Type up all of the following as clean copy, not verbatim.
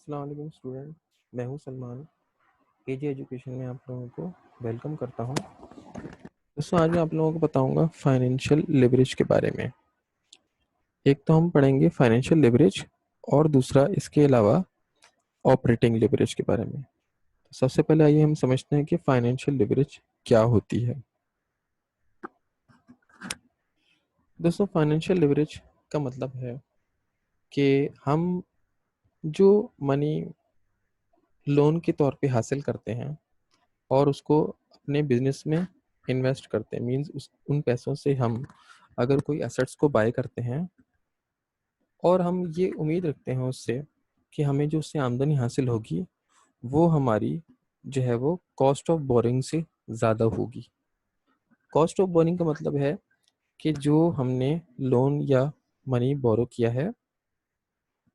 अस्सलाम वालेकुम स्टूडेंट, मैं हूं सलमान। केजी एजुकेशन में आप लोगों को वेलकम करता हूं। दोस्तों, आज मैं आप लोगों को बताऊंगा फाइनेंशियल लिवरेज के बारे में। एक तो हम पढ़ेंगे फाइनेंशियल लिवरेज और दूसरा इसके अलावा ऑपरेटिंग लिवरेज के बारे में। तो सबसे पहले आइए हम समझते हैं कि फाइनेंशियल लिवरेज क्या होती है। दोस्तों, फाइनेंशियल लिवरेज का मतलब है कि हम जो मनी लोन के तौर पे हासिल करते हैं और उसको अपने बिजनेस में इन्वेस्ट करते हैं। मींस उन पैसों से हम अगर कोई एसेट्स को बाय करते हैं और हम ये उम्मीद रखते हैं उससे कि हमें जो उससे आमदनी हासिल होगी वो हमारी जो है वो कॉस्ट ऑफ बोरिंग से ज़्यादा होगी। कॉस्ट ऑफ बोरिंग का मतलब है कि जो हमने लोन या मनी बोरो किया है,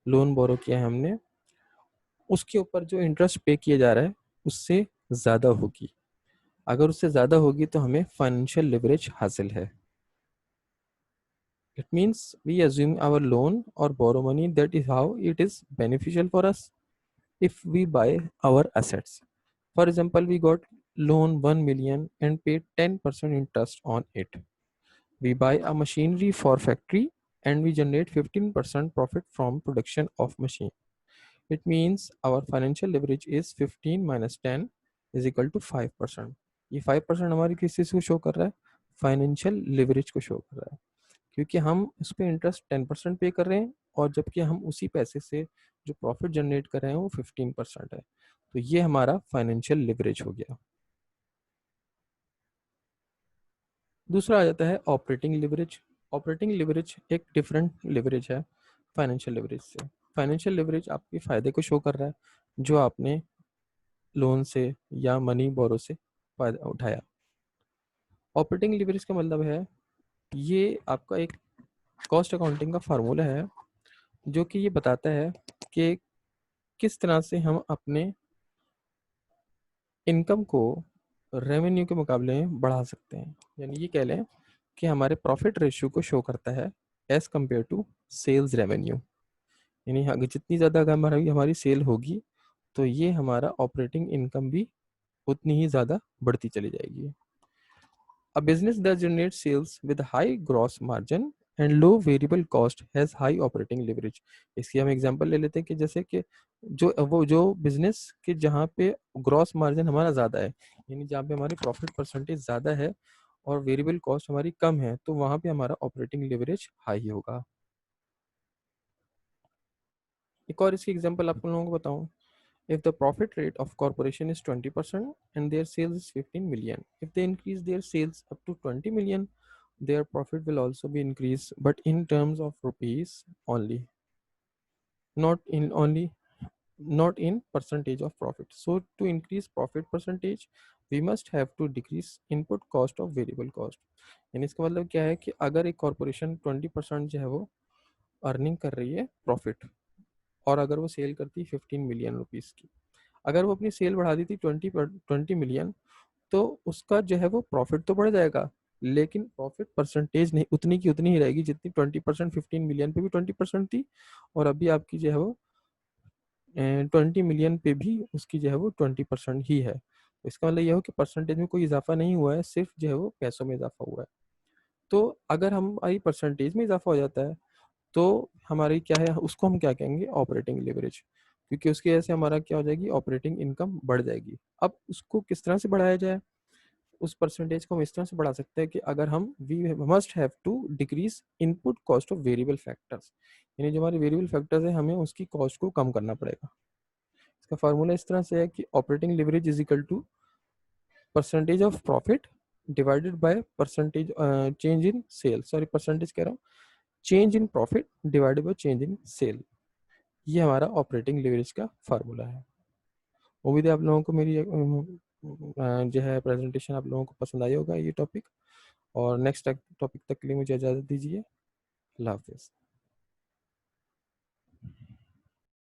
लोन बोरो किया है हमने, उसके ऊपर जो इंटरेस्ट पे किया जा रहा है उससे ज़्यादा होगी। अगर उससे ज़्यादा होगी तो हमें फाइनेंशियल लिवरेज हासिल है। It means we assume our loan or borrow money. That is how it is beneficial for us if we buy our assets. For example, we got loan 1 million and paid 10% interest on it. We buy a machinery for factory and we generate 15% profit from production of machine. It means our financial leverage is 15 minus 10 is equal to 5%. ये 5% हमारी किस चीज़ को show कर रहा है? Financial leverage को show कर रहा है, क्योंकि हम उस पर इंटरेस्ट 10% पे कर रहे हैं और जबकि हम उसी पैसे से जो प्रॉफिट जनरेट कर रहे हैं वो 15% है। तो ये हमारा फाइनेंशियल लिवरेज हो गया। दूसरा आ जाता है ऑपरेटिंग लिवरेज। ऑपरेटिंग लिवरेज एक डिफरेंट लिवरेज है फाइनेंशियल लिवरेज से। फाइनेंशियल लिवरेज आपके फ़ायदे को शो कर रहा है जो आपने लोन से या मनी बोरो से फ़ायदा उठाया। ऑपरेटिंग लिवरेज का मतलब है ये आपका एक कॉस्ट अकाउंटिंग का फार्मूला है जो कि ये बताता है कि किस तरह से हम अपने इनकम को रेवेन्यू के मुकाबले में बढ़ा सकते हैं। यानी ये कह लें कि हमारे प्रॉफिट रेशियो को शो करता है as compare to sales revenue. यानी अगर जितनी ज़्यादा अगर हमारी हमारी सेल होगी तो ये हमारा ऑपरेटिंग इनकम भी उतनी ही ज़्यादा बढ़ती चली जाएगी। A business that generates sales with high gross margin and low variable cost has high operating leverage. इसकी हम एग्जांपल ले लेते हैं कि जैसे कि जो बिजनेस के जहाँ पे ग्रॉस मार्जिन हमारा ज़्यादा है, यानी जहाँ पे हमारी प्रॉफिट परसेंटेज ज़्यादा है और वेरिएबल कॉस्ट हमारी कम है, तो वहाँ पे हमारा ऑपरेटिंग लेवरेज हाई होगा। एक और इसकी एग्जांपल आप लोगों को बताऊं। If the profit rate of corporation is 20% and their sales is 15 million, if they increase their sales up to 20 million, their profit will also be increased, but in terms of rupees only, not in only not in percentage of profit. So to increase profit percentage, we must have to decrease input cost of variable cost. यानी इसका मतलब क्या है कि अगर एक corporation 20% जो है वो अर्निंग कर रही है प्रॉफिट और अगर वो सेल करती है 15 मिलियन रुपीज़ की, अगर वो अपनी सेल बढ़ा दी थी 20 मिलियन, तो उसका जो है वो प्रॉफिट तो बढ़ जाएगा, लेकिन प्रॉफिट परसेंटेज नहीं उतनी की उतनी ही रहेगी जितनी 20%, 15 मिलियन पे भी 20% थी और अभी आपकी जो है वो 20 मिलियन पे भी उसकी जो है वो 20% ही है। तो इसका मतलब यह हो कि परसेंटेज में कोई इजाफा नहीं हुआ है, सिर्फ जो है वो पैसों में इजाफा हुआ है। तो अगर हमारी परसेंटेज में इजाफा हो जाता है तो हमारी क्या है, उसको हम क्या कहेंगे, ऑपरेटिंग लिवरेज, क्योंकि उसकी वजह से हमारा क्या हो जाएगी, ऑपरेटिंग इनकम बढ़ जाएगी। अब उसको किस तरह से बढ़ाया जाए, उस परसेंटेज को हम इस तरह से बढ़ा सकते हैं कि अगर हम we must have to decrease input cost of variable factors, यानी जो हमारे वेरिएबल फैक्टर्स है हमें उसकी कॉस्ट को कम करना पड़ेगा। इसका फार्मूला इस तरह से है कि operating leverage is equal to percentage of profit divided by percentage change in sale, sorry percentage कह रहा हूँ, change in profit divided by change in sale. ये हमारा ऑपरेटिंग लिवरेज का फार्मूला है। उम्मीद है आप लोगों को मेरी जो है प्रेजेंटेशन आप लोगों को पसंद आई होगा ये टॉपिक, और नेक्स्ट टॉपिक तक के लिए मुझे इजाज़त दीजिए। अल्लाह हाफिज़।